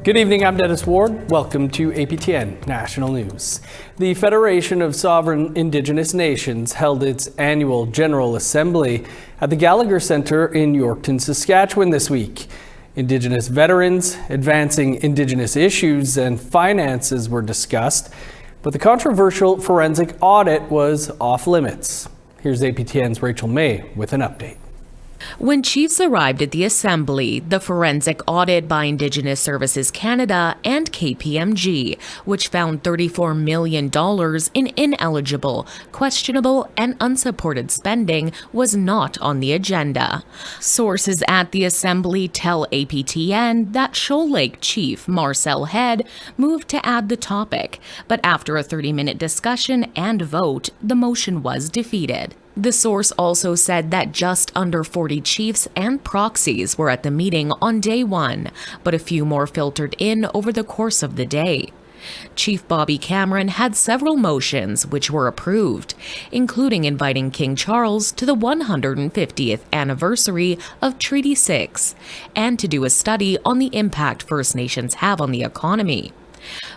Good evening, I'm Dennis Ward. Welcome to APTN National News. The Federation of Sovereign Indigenous Nations held its annual General Assembly at the Gallagher Centre in Yorkton, Saskatchewan this week. Indigenous veterans, advancing Indigenous issues and finances were discussed, but the controversial forensic audit was off limits. Here's APTN's Rachel May with an update. When chiefs arrived at the Assembly, the forensic audit by Indigenous Services Canada and KPMG, which found $34 million in ineligible, questionable, and unsupported spending, was not on the agenda. Sources at the Assembly tell APTN that Shoal Lake Chief Marcel Head moved to add the topic, but after a 30-minute discussion and vote, the motion was defeated. The source also said that just under 40 chiefs and proxies were at the meeting on day one, but a few more filtered in over the course of the day. Chief Bobby Cameron had several motions which were approved, including inviting King Charles to the 150th anniversary of Treaty 6 and to do a study on the impact First Nations have on the economy.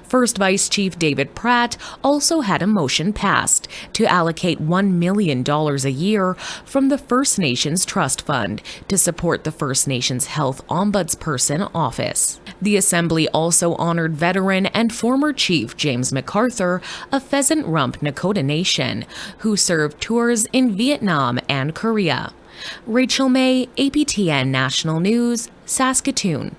First Vice Chief David Pratt also had a motion passed to allocate $1 million a year from the First Nations Trust Fund to support the First Nations Health Ombudsperson Office. The Assembly also honored veteran and former Chief James MacArthur of Pheasant Rump Nakota Nation, who served tours in Vietnam and Korea. Rachel May, APTN National News, Saskatoon.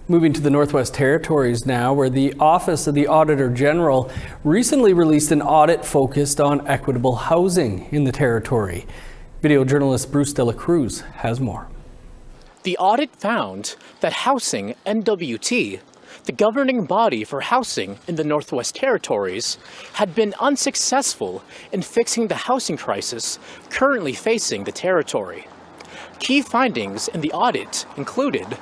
Moving to the Northwest Territories now, where the Office of the Auditor General recently released an audit focused on equitable housing in the territory. Video journalist Bruce De La Cruz has more. The audit found that Housing NWT, the governing body for housing in the Northwest Territories, had been unsuccessful in fixing the housing crisis currently facing the territory. Key findings in the audit included: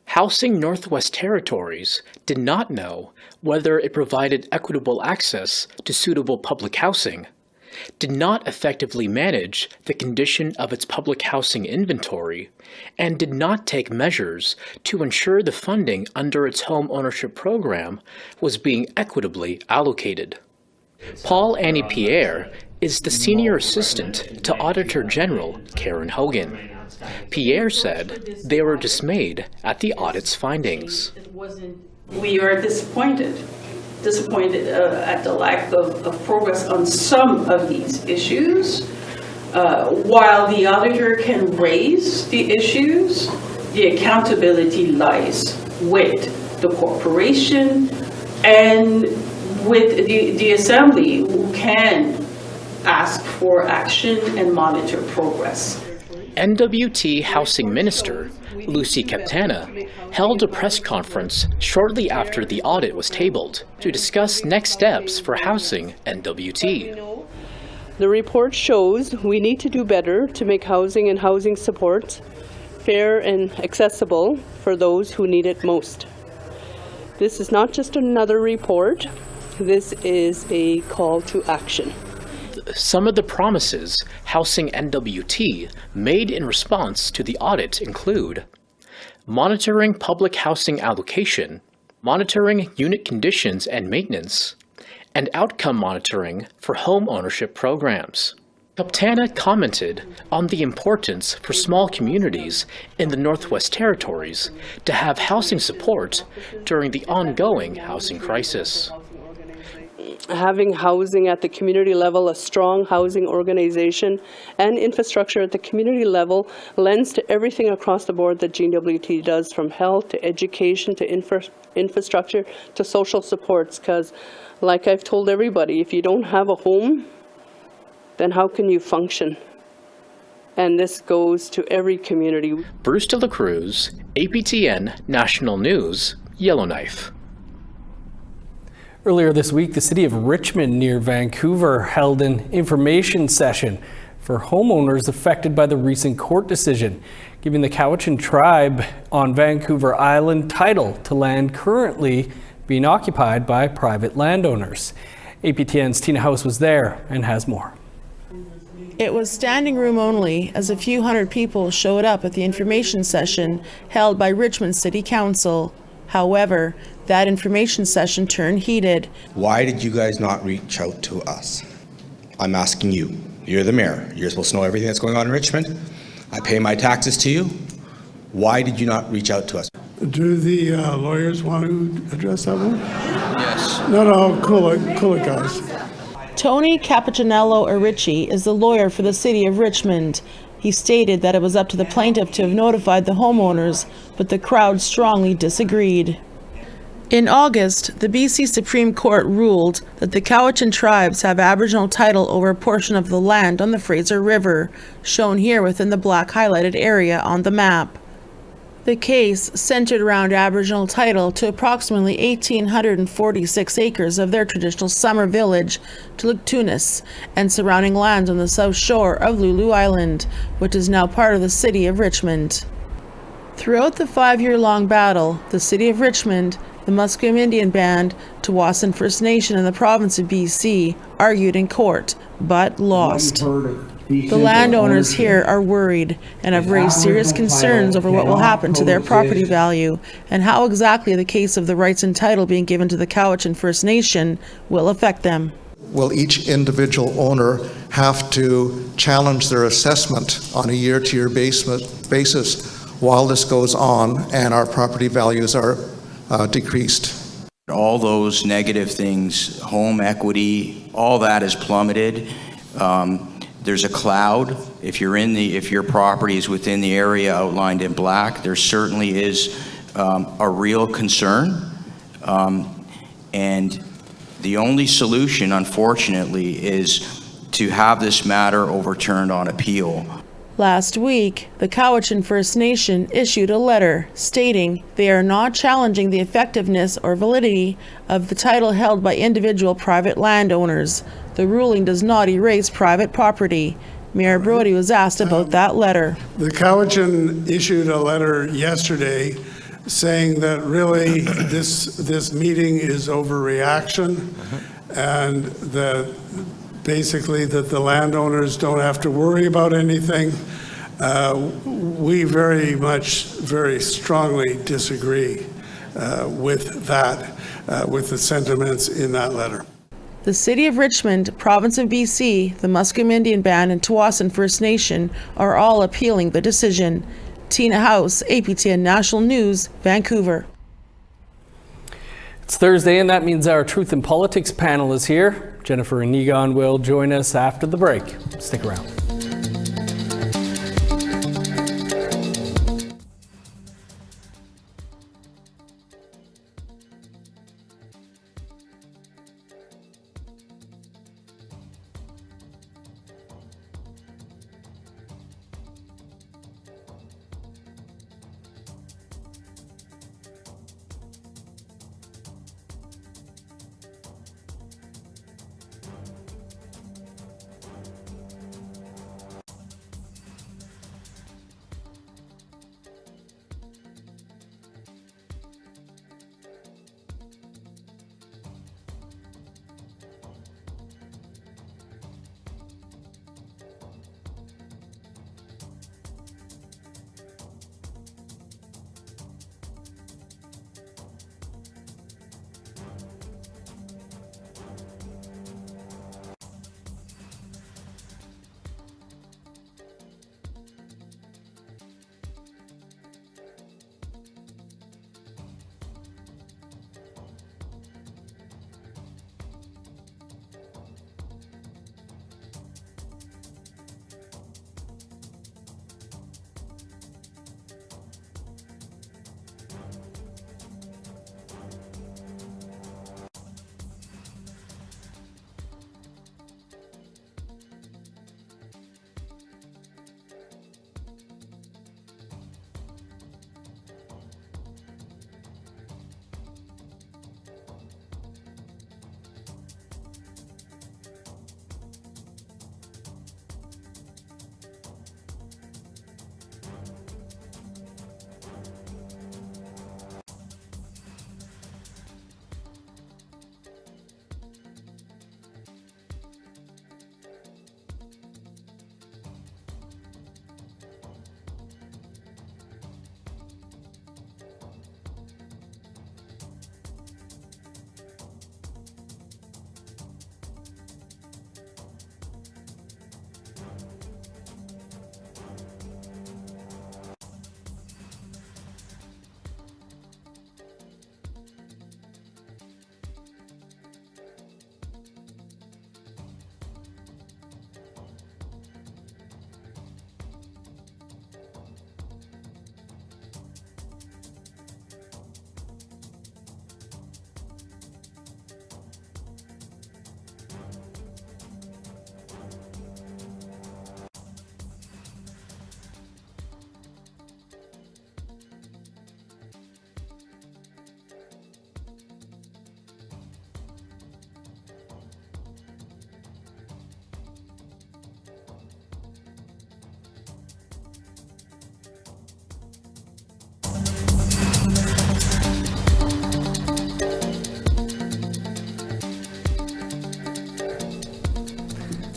Housing Northwest Territories did not know whether it provided equitable access to suitable public housing, did not effectively manage the condition of its public housing inventory, and did not take measures to ensure the funding under its home ownership program was being equitably allocated. Paul Annie Pierre is the Senior Assistant to Auditor General Karen Hogan. Pierre said they were dismayed at the audit's findings. We are disappointed at the lack of progress on some of these issues. While the auditor can raise the issues, the accountability lies with the corporation and with the Assembly, who can ask for action and monitor progress. NWT Housing Minister Lucy Kaptana held a press conference shortly after the audit was tabled to discuss next steps for Housing NWT. The report shows we need to do better to make housing and housing support fair and accessible for those who need it most. This is not just another report, this is a call to action. Some of the promises Housing NWT made in response to the audit include monitoring public housing allocation, monitoring unit conditions and maintenance, and outcome monitoring for home ownership programs. Kaptana commented on the importance for small communities in the Northwest Territories to have housing support during the ongoing housing crisis. Having housing at the community level, a strong housing organization, and infrastructure at the community level lends to everything across the board that GWT does, from health to education to infrastructure to social supports. Because, like I've told everybody, if you don't have a home, then how can you function? And this goes to every community. Bruce De La Cruz, APTN National News, Yellowknife. Earlier this week, the city of Richmond near Vancouver held an information session for homeowners affected by the recent court decision, giving the Cowichan tribe on Vancouver Island title to land currently being occupied by private landowners. APTN's Tina House was there and has more. It was standing room only, as a few hundred people showed up at the information session held by Richmond City Council. However, that information session turned heated. Why did you guys not reach out to us? I'm asking you. You're the mayor. You're supposed to know everything that's going on in Richmond. I pay my taxes to you. Why did you not reach out to us? Do the lawyers want to address that one? Yes. No, cool it, guys. Tony Capuccinello-Arici is the lawyer for the City of Richmond. He stated that it was up to the plaintiff to have notified the homeowners, but the crowd strongly disagreed. In August, the BC Supreme Court ruled that the Cowichan tribes have Aboriginal title over a portion of the land on the Fraser River, shown here within the black highlighted area on the map. The case centered around Aboriginal title to approximately 1,846 acres of their traditional summer village, Tuluktunis, and surrounding lands on the south shore of Lulu Island, which is now part of the City of Richmond. Throughout the 5-year-long battle, the City of Richmond, the Musqueam Indian Band, Tawasin First Nation, and the province of BC argued in court, but lost. The landowners here are worried and have raised serious concerns over what will happen to their property value and how exactly the case of the rights and title being given to the Cowichan First Nation will affect them. Will each individual owner have to challenge their assessment on a year-to-year basis while this goes on and our property values are decreased? All those negative things, home equity, all that is plummeted. There's a cloud. If your property is within the area outlined in black, there certainly is a real concern. And the only solution, unfortunately, is to have this matter overturned on appeal. Last week, the Cowichan First Nation issued a letter stating they are not challenging the effectiveness or validity of the title held by individual private landowners. The ruling does not erase private property. Mayor Brody was asked about that letter. The Cowichan issued a letter yesterday saying that really this meeting is overreaction and that basically that the landowners don't have to worry about anything. We very strongly disagree with that, with the sentiments in that letter. The City of Richmond, Province of BC, the Musqueam Indian Band, and Tawasin First Nation are all appealing the decision. Tina House, APTN National News, Vancouver. It's Thursday, and that means our Truth in Politics panel is here. Jennifer and Egon will join us after the break. Stick around.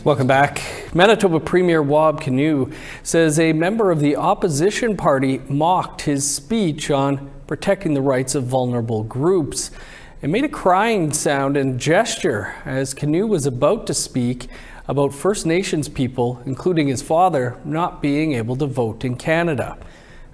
Welcome back. Manitoba Premier Wab Kinew says a member of the opposition party mocked his speech on protecting the rights of vulnerable groups. It made a crying sound and gesture as Kinew was about to speak about First Nations people, including his father, not being able to vote in Canada.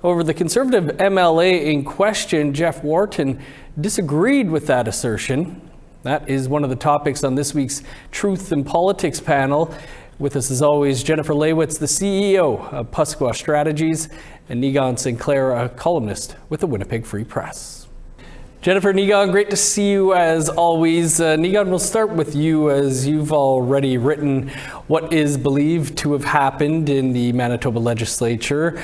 However, the Conservative MLA in question, Jeff Wharton, disagreed with that assertion. That is one of the topics on this week's Truth in Politics panel. With us as always, Jennifer Leywitz, the CEO of Pusquaw Strategies, and Niigaan Sinclair, a columnist with the Winnipeg Free Press. Jennifer, Niigaan, great to see you as always. Niigaan, we'll start with you as you've already written what is believed to have happened in the Manitoba legislature.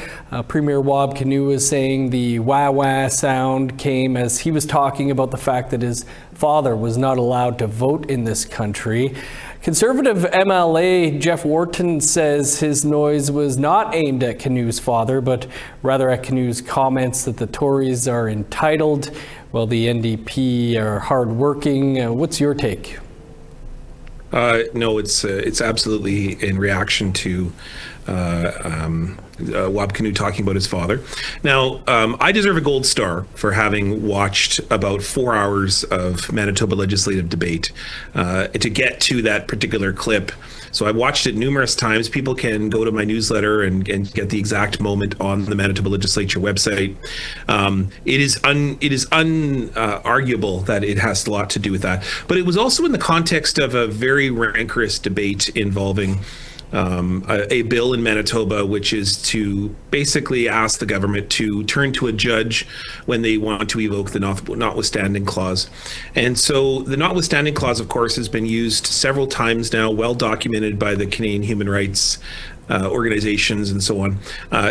Premier Wab Kinew is saying the wah-wah sound came as he was talking about the fact that his father was not allowed to vote in this country. Conservative MLA Jeff Wharton says his noise was not aimed at Kinew's father, but rather at Kinew's comments that the Tories are entitled, while the NDP are hardworking. What's your take? No, it's absolutely in reaction to Wab Kinew talking about his father. Now, I deserve a gold star for having watched about 4 hours of Manitoba legislative debate to get to that particular clip. So I watched it numerous times. People can go to my newsletter and get the exact moment on the Manitoba Legislature website. It is unarguable that it has a lot to do with that. But it was also in the context of a very rancorous debate involving a bill in Manitoba, which is to basically ask the government to turn to a judge when they want to evoke the notwithstanding clause. And so the notwithstanding clause, of course, has been used several times now, well documented by the Canadian human rights organizations and so on,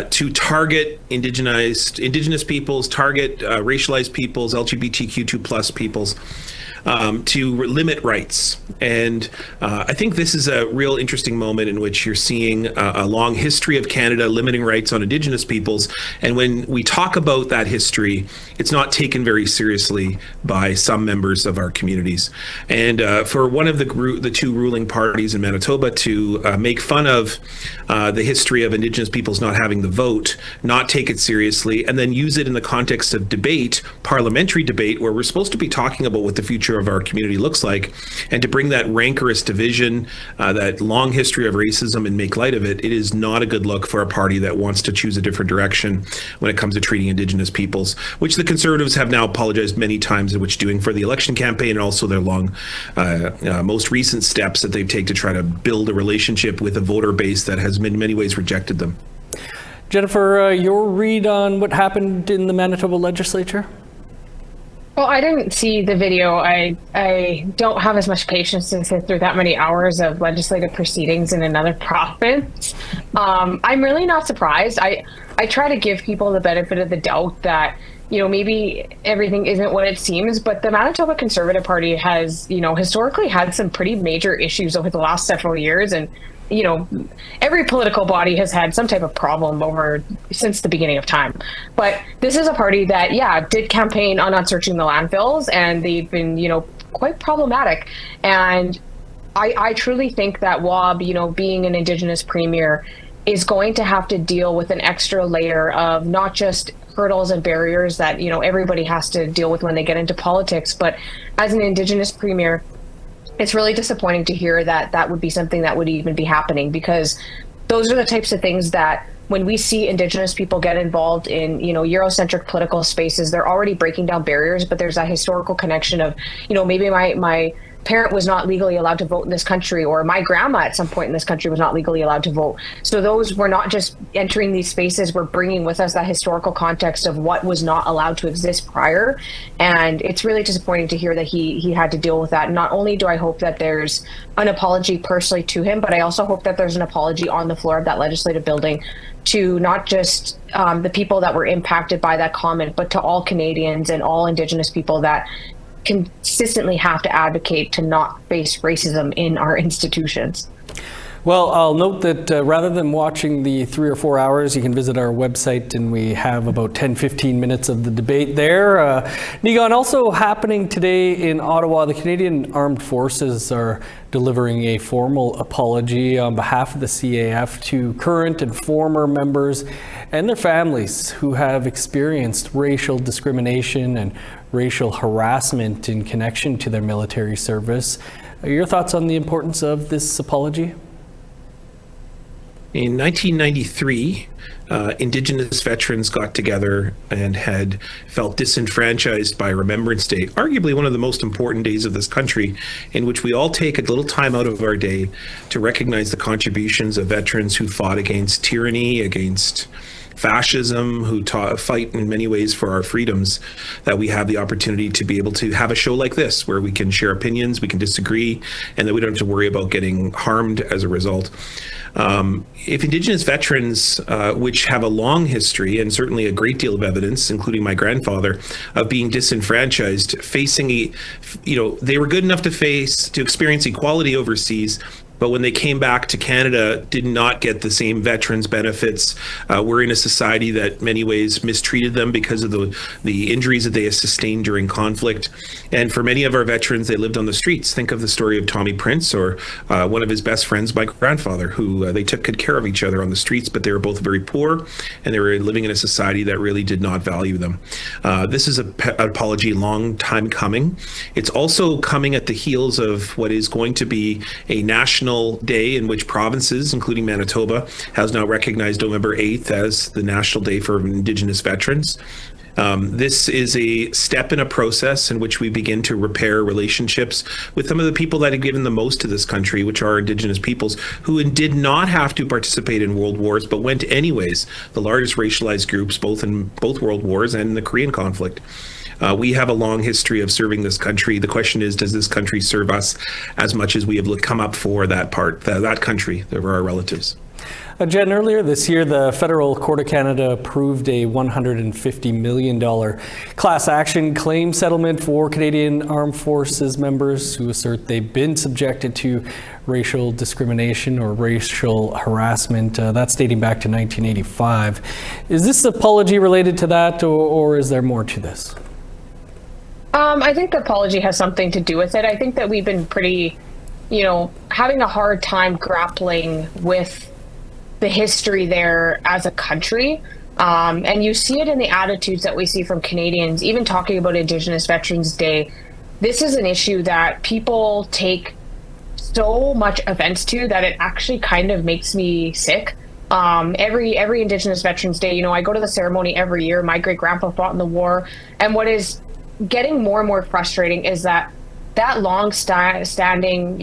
to target Indigenous peoples, target racialized peoples, LGBTQ2+ peoples, to limit rights. And I think this is a real interesting moment in which you're seeing a long history of Canada limiting rights on Indigenous peoples. And when we talk about that history, it's not taken very seriously by some members of our communities. And for one of the two ruling parties in Manitoba to make fun of the history of Indigenous peoples not having the vote, not take it seriously, and then use it in the context of debate, parliamentary debate, where we're supposed to be talking about what the future of our community looks like, and to bring that rancorous division, that long history of racism, and make light of it, it is not a good look for a party that wants to choose a different direction when it comes to treating Indigenous peoples, which the Conservatives have now apologized many times, in which doing for the election campaign, and also their long, most recent steps that they've taken to try to build a relationship with a voter base that has in many ways rejected them. Jennifer, your read on what happened in the Manitoba legislature? Well, I didn't see the video. I don't have as much patience to sit through that many hours of legislative proceedings in another province. I'm really not surprised. I try to give people the benefit of the doubt that, maybe everything isn't what it seems, but the Manitoba Conservative Party has, historically had some pretty major issues over the last several years. And every political body has had some type of problem since the beginning of time. But this is a party that, did campaign on searching the landfills, and they've been, quite problematic. And I truly think that Wab, being an Indigenous premier, is going to have to deal with an extra layer of not just hurdles and barriers that, everybody has to deal with when they get into politics, but as an Indigenous premier, it's really disappointing to hear that that would be something that would even be happening, because those are the types of things that when we see Indigenous people get involved in, Eurocentric political spaces, they're already breaking down barriers, but there's that historical connection of, maybe my parent was not legally allowed to vote in this country, or my grandma at some point in this country was not legally allowed to vote. So those were not just entering these spaces, we're bringing with us that historical context of what was not allowed to exist prior. And it's really disappointing to hear that he had to deal with that. And not only do I hope that there's an apology personally to him, but I also hope that there's an apology on the floor of that legislative building to not just the people that were impacted by that comment, but to all Canadians and all Indigenous people that consistently have to advocate to not face racism in our institutions. Well, I'll note that rather than watching the 3 or 4 hours, you can visit our website and we have about 10-15 minutes of the debate there. Nigan, also happening today in Ottawa, the Canadian Armed Forces are delivering a formal apology on behalf of the CAF to current and former members and their families who have experienced racial discrimination and racial harassment in connection to their military service. Your thoughts on the importance of this apology? In 1993, Indigenous veterans got together and had felt disenfranchised by Remembrance Day, arguably one of the most important days of this country, in which we all take a little time out of our day to recognize the contributions of veterans who fought against tyranny, against fascism, who fight in many ways for our freedoms, that we have the opportunity to be able to have a show like this where we can share opinions, we can disagree, and that we don't have to worry about getting harmed as a result. If Indigenous veterans, which have a long history and certainly a great deal of evidence, including my grandfather, of being disenfranchised, they were good enough to experience equality overseas, but when they came back to Canada, did not get the same veterans benefits. We're in a society that in many ways mistreated them because of the injuries that they have sustained during conflict. And for many of our veterans, they lived on the streets. Think of the story of Tommy Prince, or one of his best friends, my grandfather, who they took good care of each other on the streets, but they were both very poor and they were living in a society that really did not value them. This is an apology long time coming. It's also coming at the heels of what is going to be a national day in which provinces, including Manitoba, has now recognized November 8th as the National Day for Indigenous Veterans. This is a step in a process in which we begin to repair relationships with some of the people that have given the most to this country, which are Indigenous peoples who did not have to participate in world wars, but went anyways, the largest racialized groups, both in both world wars and in the Korean conflict. We have a long history of serving this country. The question is, does this country serve us as much as we have come up for that country, that were our relatives? Jen, earlier this year, the Federal Court of Canada approved a $150 million class action claim settlement for Canadian Armed Forces members who assert they've been subjected to racial discrimination or racial harassment. That's dating back to 1985. Is this apology related to that, or is there more to this? I think the apology has something to do with it. I think that we've been pretty, having a hard time grappling with the history there as a country. And you see it in the attitudes that we see from Canadians, even talking about Indigenous Veterans Day. This is an issue that people take so much offense to that it actually kind of makes me sick. Every Indigenous Veterans Day, I go to the ceremony every year. My great grandpa fought in the war. And what is getting more and more frustrating is that long standing,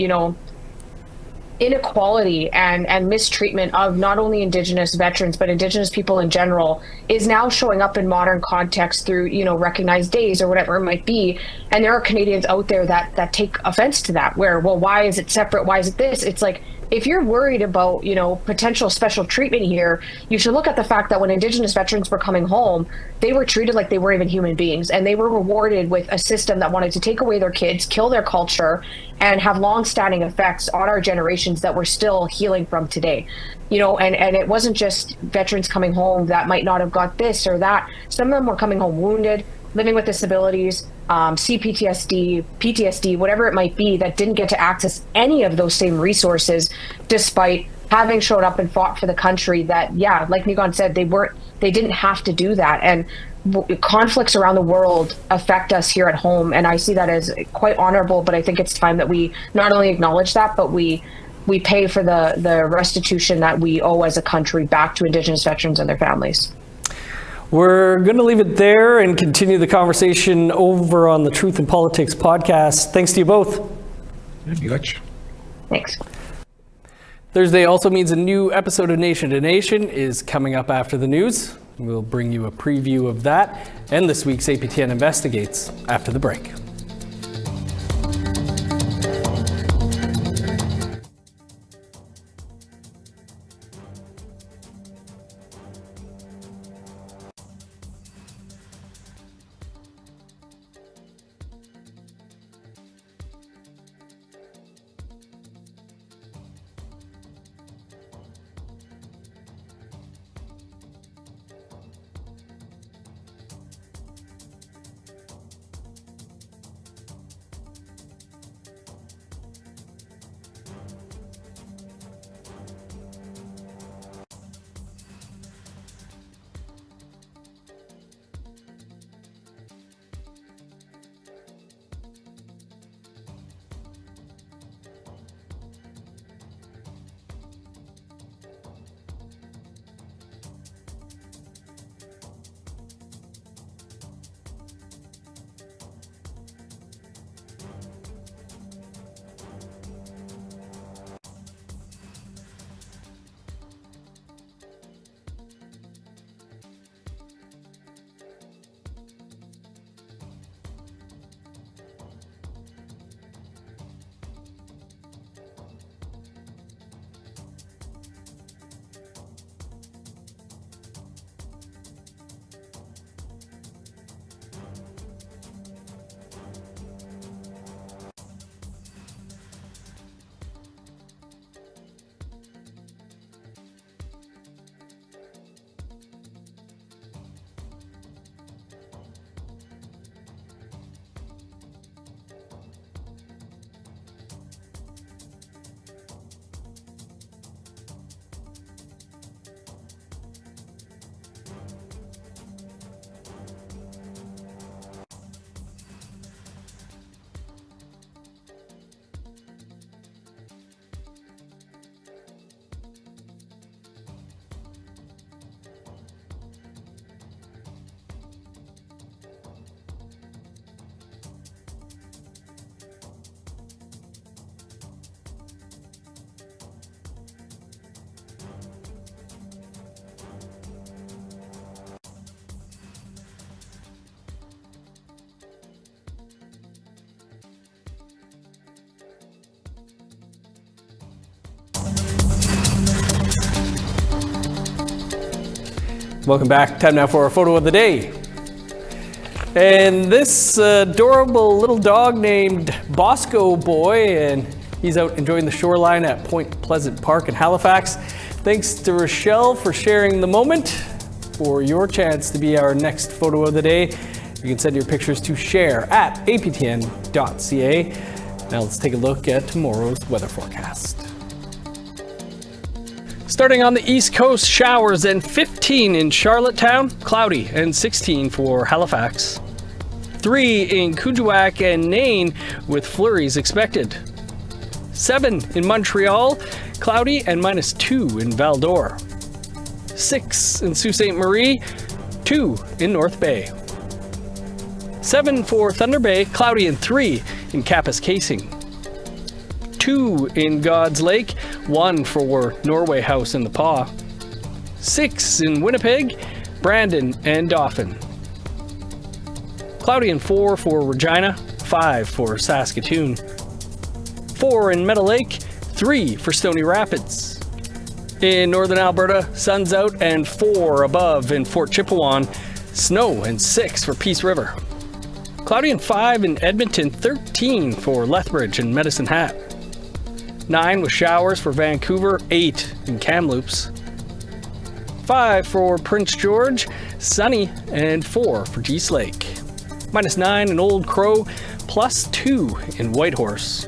inequality and mistreatment of not only Indigenous veterans, but Indigenous people in general is now showing up in modern context through, recognized days or whatever it might be. And there are Canadians out there that take offense to that, where, well, why is it separate? Why is it this? It's like, if you're worried about, potential special treatment here, you should look at the fact that when Indigenous veterans were coming home, they were treated like they weren't even human beings, and they were rewarded with a system that wanted to take away their kids, kill their culture, and have long-standing effects on our generations that we're still healing from today. And it wasn't just veterans coming home that might not have got this or that. Some of them were coming home wounded, living with disabilities, CPTSD, PTSD, whatever it might be, that didn't get to access any of those same resources, despite having showed up and fought for the country. That, like Nigan said, they didn't have to do that. And conflicts around the world affect us here at home, and I see that as quite honorable. But I think it's time that we not only acknowledge that, but we pay for the restitution that we owe as a country back to Indigenous veterans and their families. We're going to leave it there and continue the conversation over on the Truth in Politics podcast. Thanks to you both. Thanks. Thursday also means a new episode of Nation to Nation is coming up after the news. We'll bring you a preview of that and this week's APTN Investigates after the break. Welcome back. Time now for our photo of the day. And this adorable little dog named Bosco Boy, and he's out enjoying the shoreline at Point Pleasant Park in Halifax. Thanks to Rochelle for sharing the moment. For your chance to be our next photo of the day, you can send your pictures to share@aptn.ca. Now let's take a look at tomorrow's weather forecast. Starting on the East Coast, showers and 15 in Charlottetown, cloudy and 16 for Halifax. 3 in Kuujjuaq and Nain with flurries expected. 7 in Montreal, cloudy and -2 in Val-d'Or. 6 in Sault Ste. Marie, 2 in North Bay. 7 for Thunder Bay, cloudy and 3 in Kapuskasing. 2 in God's Lake, 1 for Norway House in the Paw. 6 in Winnipeg, Brandon and Dauphin. Cloudy and 4 for Regina, 5 for Saskatoon. 4 in Meadow Lake, 3 for Stony Rapids. In northern Alberta, sun's out and 4 above in Fort Chipewyan, snow and 6 for Peace River. Cloudy and 5 in Edmonton, 13 for Lethbridge and Medicine Hat. 9 with showers for Vancouver, 8 in Kamloops. 5 for Prince George, sunny, and 4 for Dease Lake. -9 in Old Crow, +2 in Whitehorse.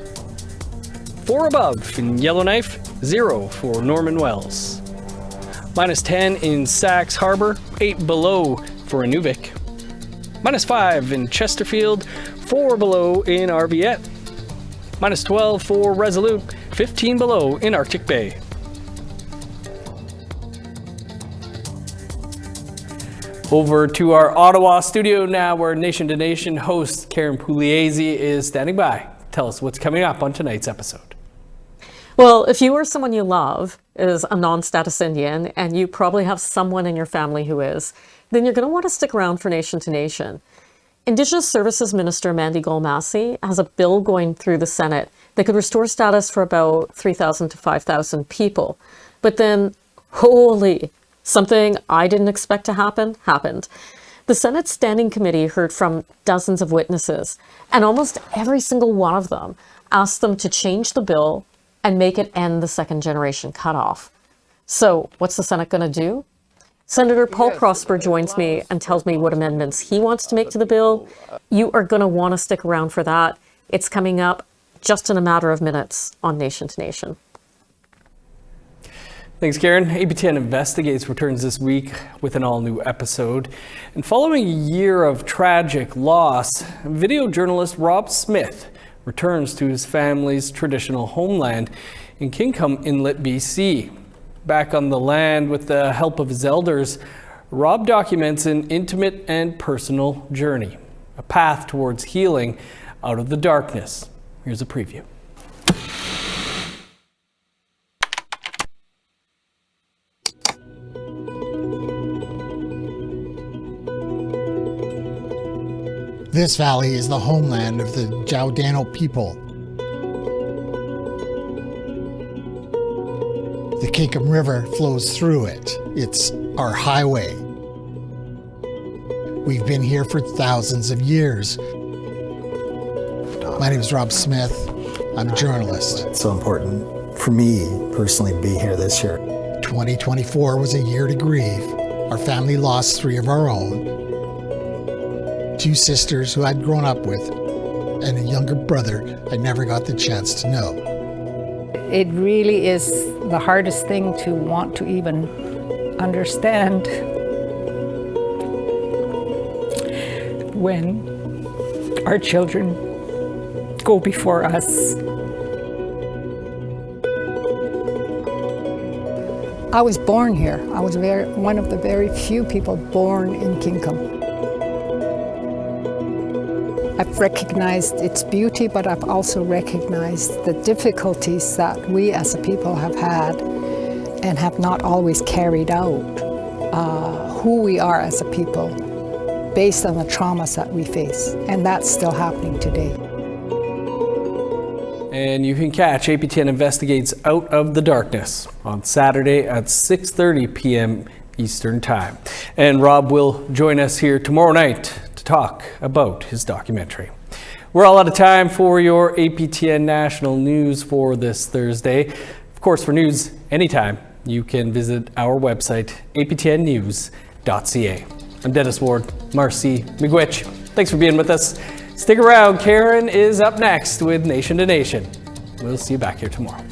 4 above in Yellowknife, 0 for Norman Wells. -10 in Sax Harbor, 8 below for Inuvik. -5 in Chesterfield, 4 below in Arviette. -12 for Resolute, 15 below in Arctic Bay. Over to our Ottawa studio now, where Nation to Nation host Karen Pugliese is standing by. Tell us what's coming up on tonight's episode. Well, if you or someone you love is a non-status Indian, and you probably have someone in your family who is, then you're going to want to stick around for Nation to Nation. Indigenous Services Minister Mandy Golmassi has a bill going through the Senate that could restore status for about 3,000 to 5,000 people. But then, holy, something I didn't expect to happen, happened. The Senate Standing Committee heard from dozens of witnesses, and almost every single one of them asked them to change the bill and make it end the second generation cutoff. So what's the Senate going to do? Senator Paul Prosper joins me and tells me what amendments he wants to make to the bill. You are going to want to stick around for that. It's coming up just in a matter of minutes on Nation to Nation. Thanks, Karen. APTN Investigates returns this week with an all-new episode. And following a year of tragic loss, video journalist Rob Smith returns to his family's traditional homeland in Kingcome Inlet, BC. Back on the land with the help of his elders, Rob documents an intimate and personal journey, a path towards healing out of the darkness. Here's a preview. This valley is the homeland of the Jaudano people. The Kingcome River flows through it. It's our highway. We've been here for thousands of years. My name is Rob Smith. I'm a journalist. It's so important for me personally to be here this year. 2024 was a year to grieve. Our family lost 3 of our own. 2 sisters who I'd grown up with, and a younger brother I never got the chance to know. It really is the hardest thing to want to even understand when our children go before us. I was born here. I was one of the very few people born in Kingcome. I've recognized its beauty, but I've also recognized the difficulties that we as a people have had and have not always carried out who we are as a people based on the traumas that we face. And that's still happening today. And you can catch APTN Investigates Out of the Darkness on Saturday at 6:30 p.m. Eastern Time. And Rob will join us here tomorrow night to talk about his documentary. We're all out of time for your APTN National News for this Thursday. Of course, for news anytime, you can visit our website, aptnnews.ca. I'm Dennis Ward, Marcy Miigwech. Thanks for being with us. Stick around. Karen is up next with Nation to Nation. We'll see you back here tomorrow.